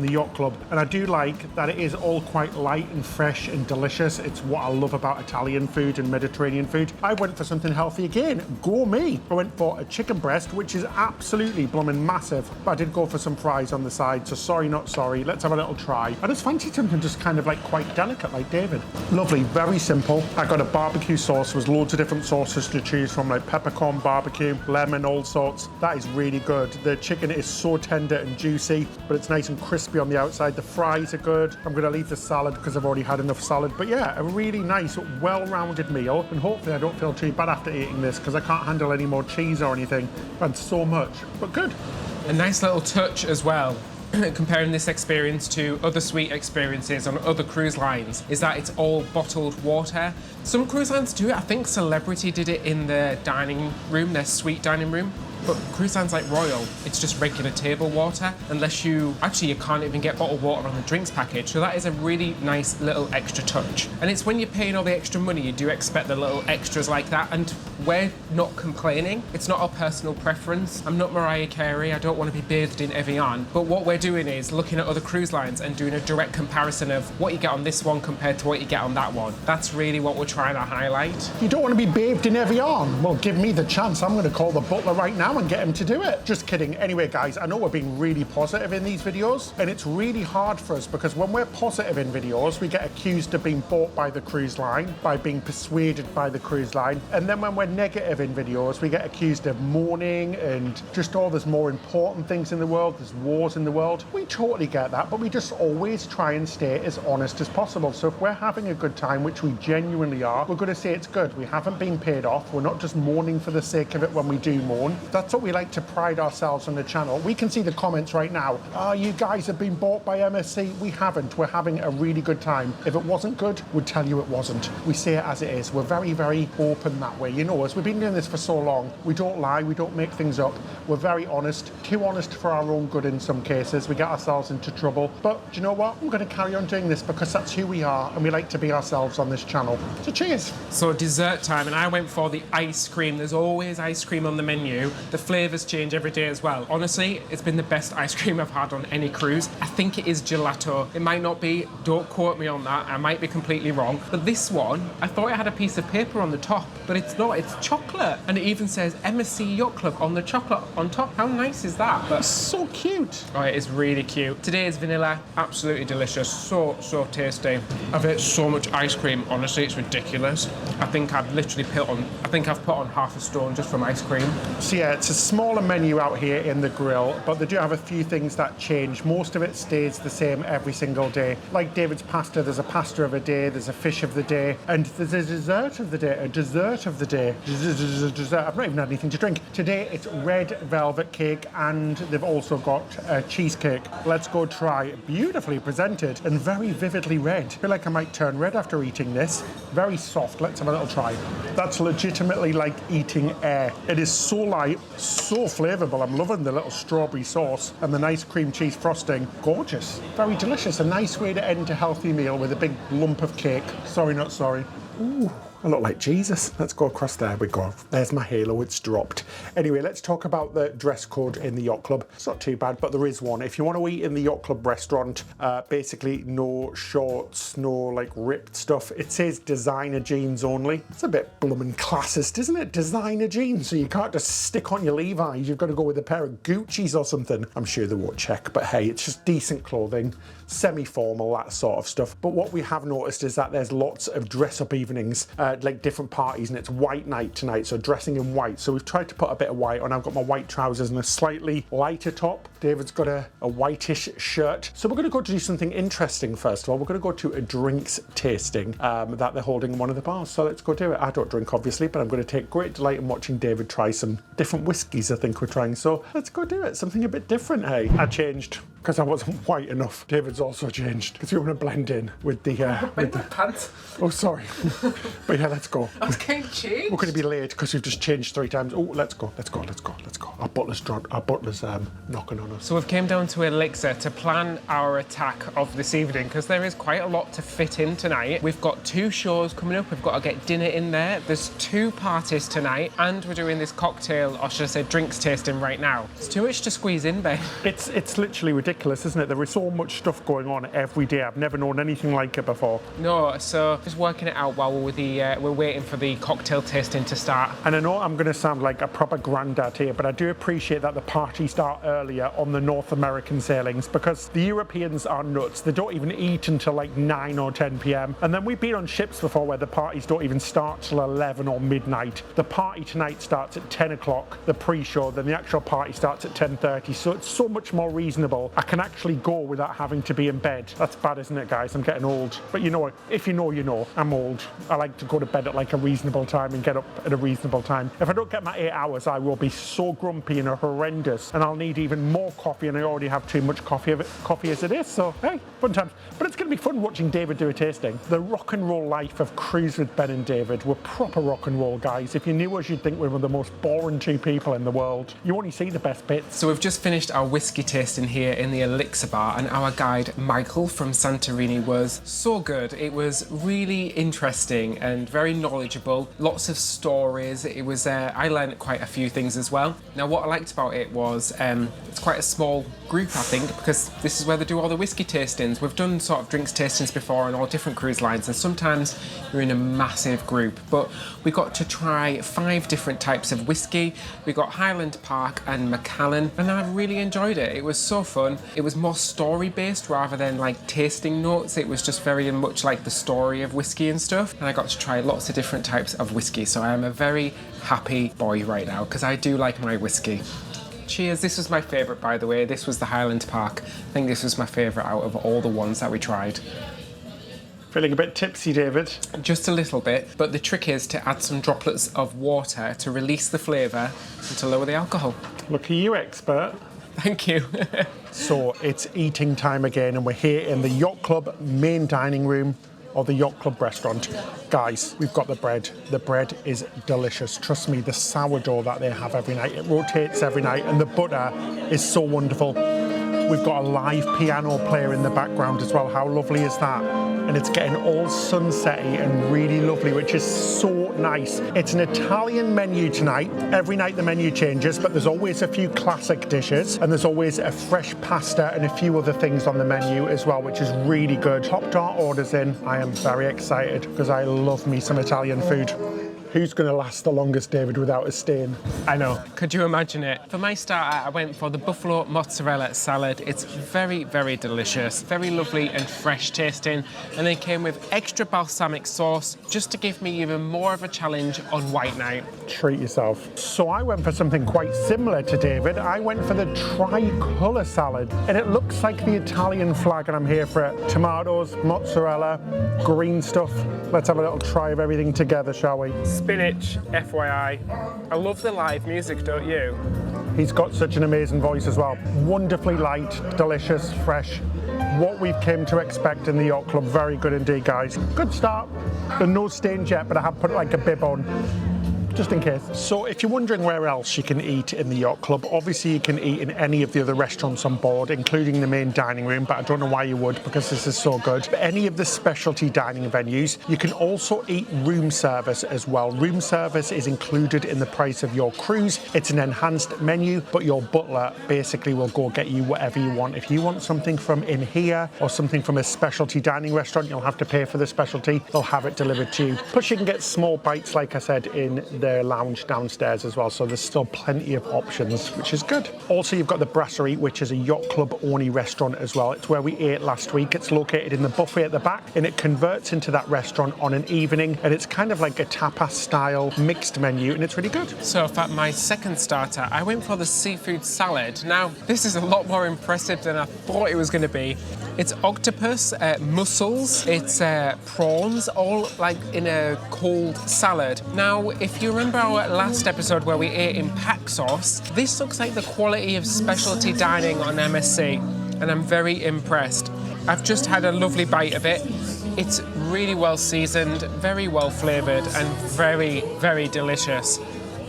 the Yacht Club, and I do like that it is all quite light and fresh and delicious. It's what I love about Italian food and Mediterranean food. I went for something healthy again. Go me! I went for a chicken breast, which is absolutely blooming massive, but I did go for some fries on the side, so sorry not sorry. Let's have a little try. I just fancied something just kind of like quite delicate, like David. Lovely, very simple. I got a barbecue sauce. There was loads of different sauces to choose from, like peppercorn barbecue, lemon, all sorts. That is really good. The chicken is so tender and juicy, but it's nice and crispy on the outside. The fries are good. I'm going to leave the salad because I've already had enough salad, but yeah, a really nice, well-rounded meal, and hopefully I don't feel too bad after eating this because I can't handle any more cheese or anything. And so much, but good. A nice little touch as well, comparing this experience to other sweet experiences on other cruise lines, is that it's all bottled water. Some cruise lines do it. I think Celebrity did it in their dining room, their suite dining room. But cruise lines like Royal, it's just regular table water, unless you can't even get bottled water on the drinks package. So that is a really nice little extra touch. And it's when you're paying all the extra money, you do expect the little extras like that. And we're not complaining. It's not our personal preference. I'm not Mariah Carey. I don't want to be bathed in Evian. But what we're doing is looking at other cruise lines and doing a direct comparison of what you get on this one compared to what you get on that one. That's really what we're trying to highlight. You don't want to be bathed in Evian? Well, give me the chance. I'm going to call the butler right now and get him to do it. Just kidding. Anyway, guys, I know we're being really positive in these videos, and it's really hard for us because when we're positive in videos, we get accused of being bought by the cruise line, by being persuaded by the cruise line, and then when we're negative in videos, we get accused of mourning and just there's more important things in the world, there's wars in the world. We totally get that, but we just always try and stay as honest as possible. So if we're having a good time, which we genuinely are, we're going to say it's good. We haven't been paid off. We're not just mourning for the sake of it when we do mourn. That's what we like to pride ourselves on the channel. We can see the comments right now. Oh, you guys have been bought by MSC. We haven't. We're having a really good time. If it wasn't good, we'd tell you it wasn't. We say it as it is. We're very, very open that way. You know us. We've been doing this for so long. We don't lie. We don't make things up. We're very honest. Too honest for our own good in some cases. We get ourselves into trouble. But do you know what? I'm going to carry on doing this because that's who we are and we like to be ourselves on this channel. So cheers. So dessert time, and I went for the ice cream. There's always ice cream on the menu. The flavours change every day as well. Honestly, it's been the best ice cream I've had on any cruise. I think it is gelato. It might not be. Don't quote me on that. I might be completely wrong. But this one, I thought it had a piece of paper on the top, but it's not. It's chocolate. And it even says MSC Yacht Club on the chocolate on top. How nice is that? But So cute. oh, it is really cute. Today is vanilla. Absolutely delicious. So tasty. I've ate so much ice cream. Honestly, it's ridiculous. I think I've put on half a stone just from ice cream. So yeah, it's a smaller menu out here in the grill, but they do have a few things that change. Most of it stays the same every single day. Like David's pasta, there's a pasta of a day, there's a fish of the day, and there's a dessert of the day, Dessert. I've not even had anything to drink. Today it's red velvet cake, and they've also got a cheesecake. Let's go try. Beautifully presented and very vividly red. I feel like I might turn red after eating this. Very soft. Let's have a little try. That's legitimately like eating air. It is so light, so flavourful. I'm loving the little strawberry sauce and the nice cream cheese frosting. Gorgeous. Very delicious. A nice way to end a healthy meal with a big lump of cake. Sorry, not sorry. Ooh. I look like Jesus. Let's go across there. We go. There's my halo. It's dropped. Anyway, let's talk about the dress code in the yacht club. It's not too bad, but there is one. If you want to eat in the yacht club restaurant, basically no shorts, no like ripped stuff. It says designer jeans only. It's a bit blooming classist, isn't it? Designer jeans. So you can't just stick on your Levi's. You've got to go with a pair of Gucci's or something. I'm sure they won't check, but hey, it's just decent clothing, semi-formal, that sort of stuff. But what we have noticed is that there's lots of dress-up evenings, like different parties, and it's white night tonight, so dressing in white. So we've tried to put a bit of white on. I've got my white trousers and a slightly lighter top. David's got a whitish shirt. So we're going to go to do something interesting first of all. We're going to go to a drinks tasting that they're holding in one of the bars. So let's go do it. I don't drink, obviously, but I'm going to take great delight in watching David try some different whiskies I think we're trying. So let's go do it. Something a bit different, hey. I changed because I wasn't white enough. David's also changed because we want to blend in with the pants. Oh, sorry. But yeah, let's go. I was getting changed. We're going to be late because we've just changed 3 times. Oh, let's go. Our butler's knocking on us. So we've came down to Elixir to plan our attack of this evening because there is quite a lot to fit in tonight. We've got 2 shows coming up. We've got to get dinner in there. There's 2 parties tonight, and we're doing this cocktail, or should I say drinks tasting right now. It's too much to squeeze in, babe. It's literally ridiculous, isn't it? There is so much stuff going on every day. I've never known anything like it before. No, so just working it out while we're waiting for the cocktail tasting to start. And I know I'm going to sound like a proper granddad here, but I do appreciate that the parties start earlier on the North American sailings because the Europeans are nuts. They don't even eat until like 9 or 10 p.m. And then we've been on ships before where the parties don't even start till 11 or midnight. The party tonight starts at 10 o'clock, the pre-show, then the actual party starts at 10:30. So it's so much more reasonable I can actually go without having to be in bed. That's bad, isn't it, guys? I'm getting old. But you know what? If you know, you know. I'm old. I like to go to bed at like a reasonable time and get up at a reasonable time. If I don't get my 8 hours, I will be so grumpy and horrendous, and I'll need even more coffee, and I already have too much coffee as it is. So, hey, fun times. But it's going to be fun watching David do a tasting. The rock and roll life of Cruise with Ben and David. We're proper rock and roll guys. If you knew us, you'd think we were the most boring two people in the world. You only see the best bits. So we've just finished our whiskey tasting here in the Elixir Bar, and our guide Michael from Santorini was so good. It was really interesting and very knowledgeable. Lots of stories. It was I learned quite a few things as well. Now what I liked about it was it's quite a small group, I think, because this is where they do all the whiskey tastings. We've done sort of drinks tastings before on all different cruise lines, and sometimes you're in a massive group, but we got to try 5 different types of whiskey. We got Highland Park and Macallan, and I really enjoyed it. It was so fun. It was more story based rather than like tasting notes. It was just very much like the story of whiskey and stuff, and I got to try lots of different types of whiskey. So I am a very happy boy right now because I do like my whiskey. Cheers. This was my favourite, by the way. This was the Highland Park. I think this was my favourite out of all the ones that we tried. Feeling a bit tipsy, David? Just a little bit, but the trick is to add some droplets of water to release the flavour and to lower the alcohol. Look at you, expert. Thank you. So it's eating time again, and we're here in the Yacht Club main dining room or the Yacht Club restaurant. Guys, we've got the bread. The bread is delicious. Trust me, the sourdough that they have every night, it rotates every night, and the butter is so wonderful. We've got a live piano player in the background as well. How lovely is that? And it's getting all sunsetty and really lovely, which is so nice. It's an Italian menu tonight. Every night the menu changes, but there's always a few classic dishes, and there's always a fresh pasta and a few other things on the menu as well, which is really good. Popped our orders in. I am very excited because I love me some Italian food. Who's going to last the longest, David, without a stain? I know. Could you imagine it? For my starter, I went for the buffalo mozzarella salad. It's very, very delicious, very lovely and fresh tasting. And they came with extra balsamic sauce just to give me even more of a challenge on white night. Treat yourself. So I went for something quite similar to David. I went for the tricolour salad, and it looks like the Italian flag, and I'm here for it. Tomatoes, mozzarella, green stuff. Let's have a little try of everything together, shall we? Spinach, FYI. I love the live music, don't you? He's got such an amazing voice as well. Wonderfully light, delicious, fresh. What we've come to expect in the Yacht Club. Very good indeed, guys. Good start. There are no stains yet, but I have put like a bib on, just in case. So if you're wondering where else you can eat in the Yacht Club, obviously you can eat in any of the other restaurants on board, including the main dining room, but I don't know why you would, because this is so good. But any of the specialty dining venues, you can also eat room service as well. Room service is included in the price of your cruise. It's an enhanced menu, but your butler basically will go get you whatever you want. If you want something from in here or something from a specialty dining restaurant, you'll have to pay for the specialty. They'll have it delivered to you. Plus you can get small bites, like I said, in their lounge downstairs as well, so there's still plenty of options, which is good. Also, you've got the Brasserie, which is a Yacht Club only restaurant as well. It's where we ate last week. It's located in the buffet at the back, and it converts into that restaurant on an evening, and it's kind of like a tapas style mixed menu, and it's really good. So for my second starter, I went for the seafood salad. Now, this is a lot more impressive than I thought it was going to be. It's octopus, mussels, it's prawns, all like in a cold salad. Now, if you remember our last episode where we ate in pack sauce, this looks like the quality of specialty dining on MSC, and I'm very impressed. I've just had a lovely bite of it. It's really well seasoned, very well flavoured, and very, very delicious.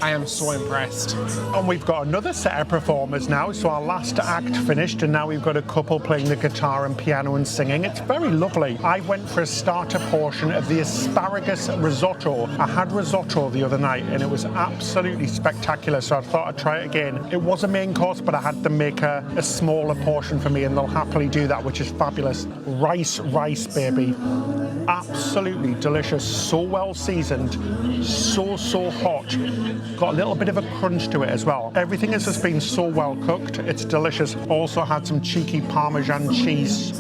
I am so impressed. And we've got another set of performers now. So our last act finished, and now we've got a couple playing the guitar and piano and singing. It's very lovely. I went for a starter portion of the asparagus risotto. I had risotto the other night, and it was absolutely spectacular, so I thought I'd try it again. It was a main course, but I had them make a smaller portion for me, and they'll happily do that, which is fabulous. Rice, baby. Absolutely delicious. So well seasoned. So hot. Got a little bit of a crunch to it as well. Everything has just been so well cooked. It's delicious. Also had some cheeky Parmesan cheese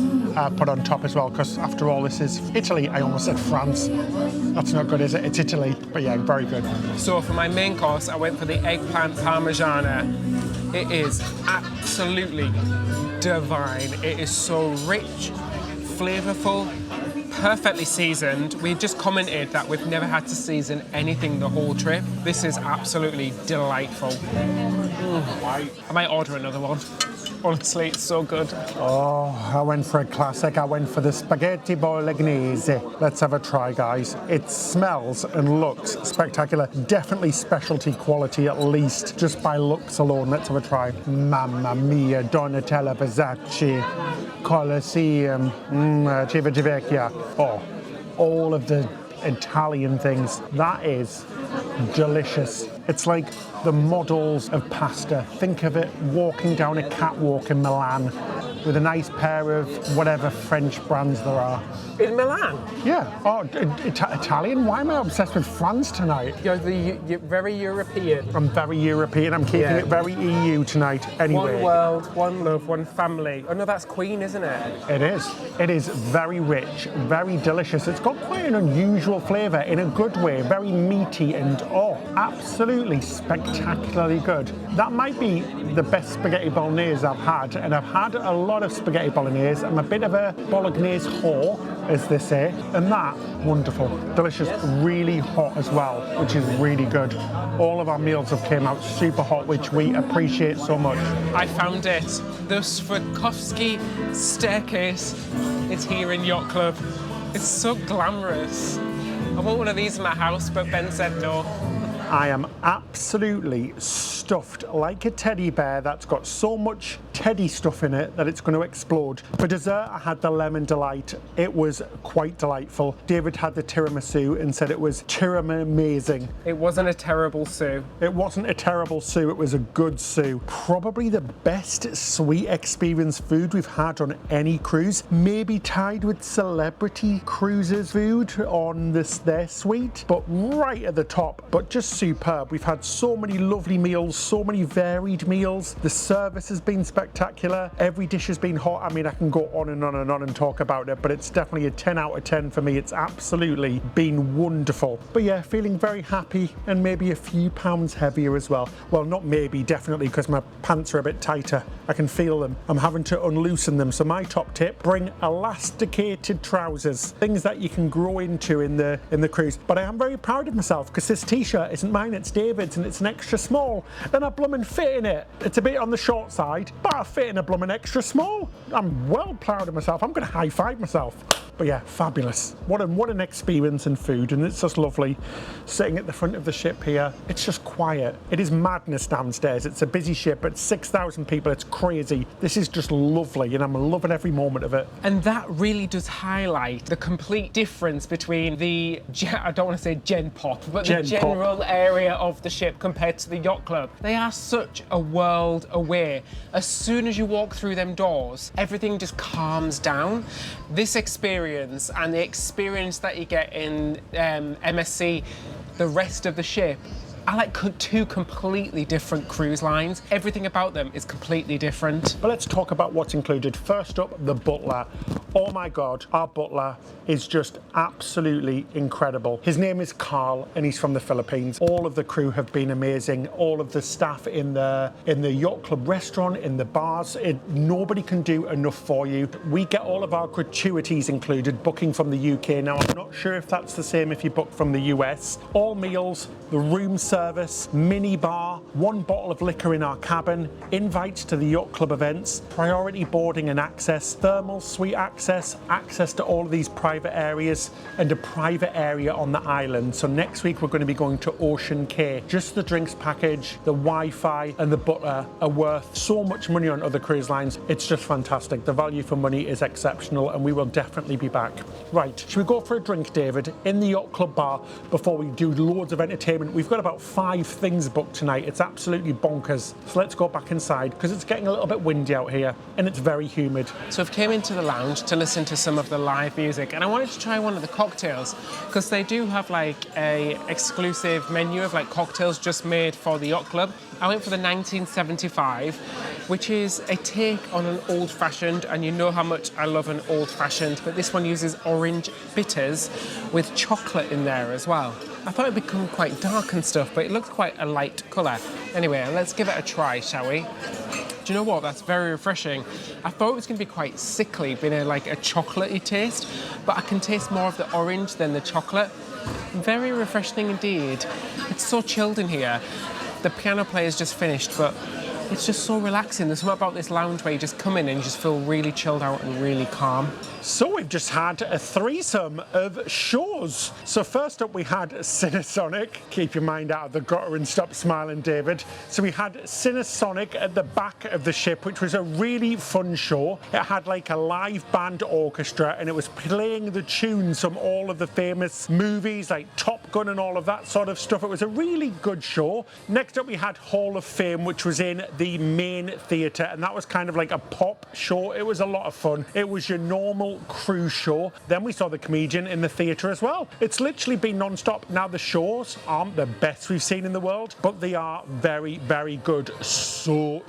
put on top as well, because after all, this is Italy. I almost said France. That's not good, is it? It's Italy. But yeah, very good. So for my main course, I went for the eggplant parmigiana. It is absolutely divine. It is so rich, flavorful, perfectly seasoned. We just commented that we've never had to season anything the whole trip. This is absolutely delightful. I might order another one. Honestly, it's so good. Oh, I went for a classic. I went for the spaghetti bolognese. Let's have a try, guys. It smells and looks spectacular. Definitely specialty quality, at least, just by looks alone. Let's have a try. Mamma mia, Donatella Versace, Colosseum, Civitavecchia. Oh, all of the Italian things. That is delicious. It's like the models of pasta. Think of it walking down a catwalk in Milan with a nice pair of whatever French brands there are. In Milan? Yeah. Oh, Italian? Why am I obsessed with France tonight? You're very European. I'm very European. I'm keeping it very EU tonight. Anyway. One world, one love, one family. Oh no, that's Queen, isn't it? It is. It is very rich, very delicious. It's got quite an unusual flavour in a good way. Very meaty and, absolutely spectacularly good. That might be the best spaghetti bolognese I've had, and I've had a lot of spaghetti bolognese. I'm a bit of a bolognese whore, as they say, and that, wonderful, delicious, really hot as well, which is really good. All of our meals have came out super hot, which we appreciate so much. I found it. The Swarovski staircase is here in Yacht Club. It's so glamorous. I want one of these in my house, but Ben said no. I am absolutely stuffed like a teddy bear that's got so much teddy stuff in it that it's going to explode. For dessert, I had the lemon delight. It was quite delightful. David had the tiramisu and said it was amazing. It wasn't a terrible sue. It wasn't a terrible sue, it was a good sue. Probably the best sweet experience food we've had on any cruise. Maybe tied with Celebrity Cruises food on their suite, but right at the top. But just superb. We've had so many lovely meals, so many varied meals. The service has been spectacular. Every dish has been hot. I mean, I can go on and on and on and talk about it, but it's definitely a 10 out of 10 for me. It's absolutely been wonderful. But yeah, feeling very happy and maybe a few pounds heavier as well. Well, not maybe, definitely, because my pants are a bit tighter. I can feel them. I'm having to unloosen them. So my top tip, bring elasticated trousers, things that you can grow into in the cruise. But I am very proud of myself because this t-shirt isn't mine, it's David's, and it's an extra small. Then I bloomin' fit in it. It's a bit on the short side, but I fit in a bloomin' extra small. I'm well proud of myself. I'm gonna high five myself. But yeah, fabulous. What an experience in food, and it's just lovely. Sitting at the front of the ship here, it's just quiet. It is madness downstairs. It's a busy ship, but 6,000 people, it's crazy. This is just lovely, and I'm loving every moment of it. And that really does highlight the complete difference between the, I don't want to say gen pop, but the general area of the ship compared to the yacht club. They are such a world away. As soon as you walk through them doors, everything just calms down. This experience and the experience that you get in MSC, the rest of the ship, are like two completely different cruise lines. Everything about them is completely different. But let's talk about what's included. First up, the butler. Oh my God, our butler is just absolutely incredible. His name is Carl and he's from the Philippines. All of the crew have been amazing. All of the staff in the yacht club restaurant, in the bars, nobody can do enough for you. We get all of our gratuities included, booking from the UK. Now, I'm not sure if that's the same if you book from the US. All meals, the room service, minibar, 1 bottle of liquor in our cabin, invites to the yacht club events, priority boarding and access, thermal suite access to all of these private areas, and a private area on the island. So next week we're going to be going to Ocean Cay. Just the drinks package, the Wi-Fi and the butler are worth so much money on other cruise lines. It's just fantastic. The value for money is exceptional and we will definitely be back. Right, should we go for a drink, David, in the yacht club bar before we do loads of entertainment? We've got about got 5 things booked tonight. It's absolutely bonkers. So let's go back inside because it's getting a little bit windy out here and it's very humid. So I've came into the lounge to listen to some of the live music, and I wanted to try one of the cocktails because they do have like a exclusive menu of like cocktails just made for the yacht club. I went for the 1975, which is a take on an old-fashioned, and you know how much I love an old-fashioned, but this one uses orange bitters with chocolate in there as well. I thought it'd become quite dark and stuff, but it looks quite a light colour. Anyway, let's give it a try, shall we? Do you know what? That's very refreshing. I thought it was going to be quite sickly, being like a chocolatey taste, but I can taste more of the orange than the chocolate. Very refreshing indeed. It's so chilled in here. The piano player's just finished, but it's just so relaxing. There's something about this lounge where you just come in and you just feel really chilled out and really calm. So we've just had a threesome of shows. So first up we had Cinesonic. Keep your mind out of the gutter and stop smiling, David. So we had Cinesonic at the back of the ship, which was a really fun show. It had like a live band orchestra and it was playing the tunes from all of the famous movies like Top Gun and all of that sort of stuff. It was a really good show. Next up we had Hall of Fame, which was in the main theatre, and that was kind of like a pop show. It was a lot of fun. It was your normal cruise show. Then we saw the comedian in the theatre as well. It's literally been non-stop. Now the shows aren't the best we've seen in the world, but they are very, very good. So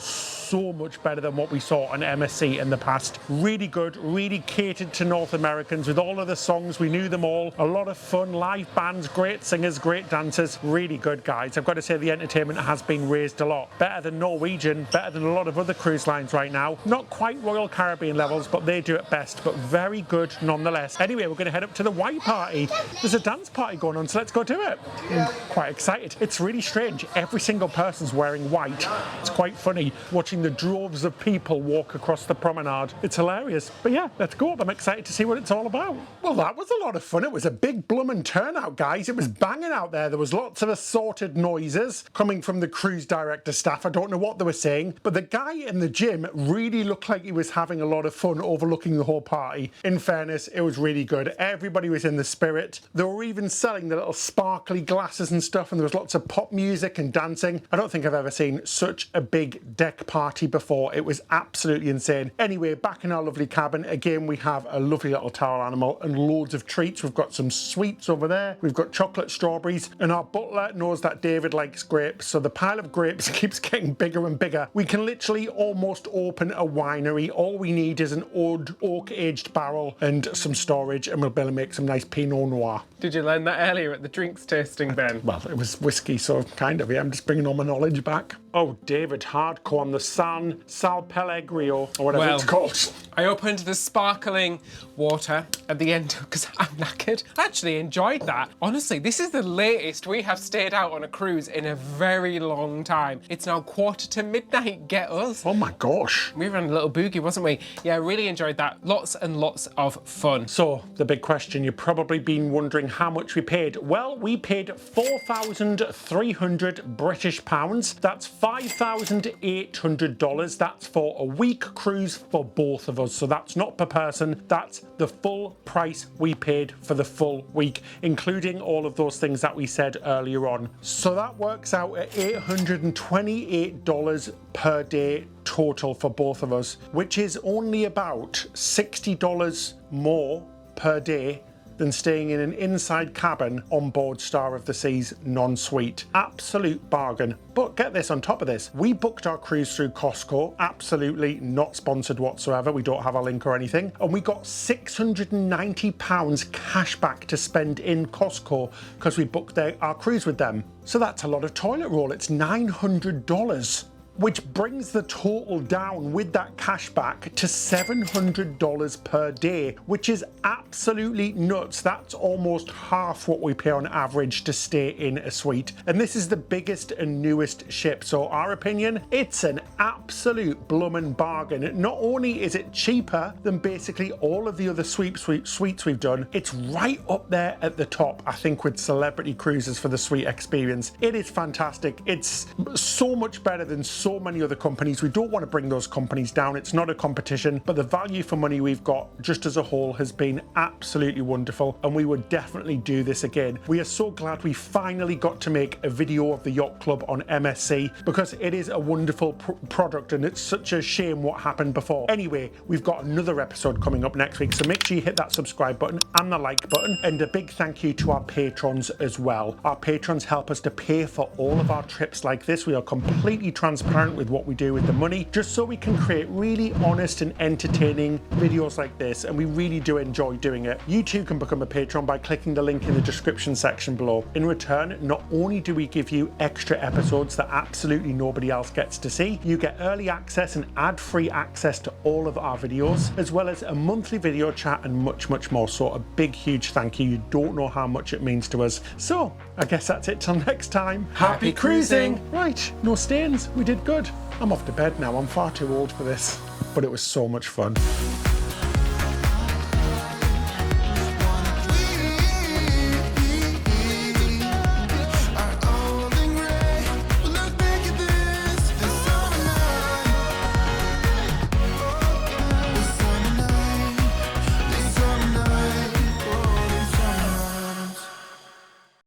much better than what we saw on MSC in the past. Really good, really catered to North Americans with all of the songs. We knew them all. A lot of fun, live bands, great singers, great dancers. Really good, guys. I've got to say the entertainment has been raised a lot. Better than Norwegian, better than a lot of other cruise lines right now. Not quite Royal Caribbean levels, but they do it best, but very good nonetheless. Anyway, we're going to head up to the white party. There's a dance party going on, so let's go do it. I'm quite excited. It's really strange. Every single person's wearing white. It's quite funny watching the droves of people walk across the promenade. It's hilarious. But yeah, let's go up. I'm excited to see what it's all about. Well, that was a lot of fun. It was a big bloomin' turnout, guys. It was banging out there. There was lots of assorted noises coming from the cruise director staff. I don't know what they were saying, but the guy in the gym really looked like he was having a lot of fun overlooking the whole party. In fairness, it was really good. Everybody was in the spirit. They were even selling the little sparkly glasses and stuff, and there was lots of pop music and dancing. I don't think I've ever seen such a big deck party before. It was absolutely insane. Anyway, back in our lovely cabin, again, we have a lovely little towel animal and loads of treats. We've got some sweets over there. We've got chocolate strawberries, and our butler knows that David likes grapes, so the pile of grapes keeps getting bigger and bigger. We can literally almost open a winery. All we need is an old oak-aged barrel and some storage, and we'll be able to make some nice Pinot Noir. Did you learn that earlier at the drinks tasting, Ben? Well, it was whiskey, so kind of, yeah. I'm just bringing all my knowledge back. Oh, David, hardcore on the Sal Pellegrino, or whatever it's called. I opened the sparkling water at the end because I'm knackered. I actually enjoyed that. Honestly, this is the latest we have stayed out on a cruise in a very long time. It's now midnight. Get us. Oh my gosh. We were on a little boogie, wasn't we? Yeah, I really enjoyed that. Lots and lots of fun. So, the big question, you've probably been wondering how much we paid. Well, we paid 4,300 British pounds. That's $5,800. That's for a week cruise for both of us. So that's not per person. That's the full price we paid for the full week, including all of those things that we said earlier on. So that works out at $828 per day total for both of us, which is only about $60 more per day than staying in an inside cabin on board Star of the Seas non-suite. Absolute bargain. But get this, on top of this, we booked our cruise through Costco, absolutely not sponsored whatsoever. We don't have a link or anything. And we got £690 cash back to spend in Costco because we booked our cruise with them. So that's a lot of toilet roll. It's $900. Which brings the total down with that cash back to $700 per day, which is absolutely nuts. That's almost half what we pay on average to stay in a suite. And this is the biggest and newest ship. So our opinion, it's an absolute bloomin' bargain. Not only is it cheaper than basically all of the other suites we've done, it's right up there at the top, I think, with Celebrity Cruises for the suite experience. It is fantastic. It's so much better than so so many other companies. We don't want to bring those companies down. It's not a competition, but the value for money we've got just as a whole has been absolutely wonderful, and we would definitely do this again. We are so glad we finally got to make a video of the yacht club on MSC, because it is a wonderful product and it's such a shame what happened before. Anyway, we've got another episode coming up next week, so make sure you hit that subscribe button and the like button, and a big thank you to our patrons as well. Our patrons help us to pay for all of our trips like this. We are completely transparent with what we do with the money, just so we can create really honest and entertaining videos like this, and we really do enjoy doing it. You too can become a patron by clicking the link in the description section below. In return, not only do we give you extra episodes that absolutely nobody else gets to see, you get early access and ad-free access to all of our videos, as well as a monthly video chat and much more. So a big huge thank you. You don't know how much it means to us. So I guess that's it till next time. Happy cruising! Right, no stains. We did good. I'm off to bed now. I'm far too old for this, but it was so much fun.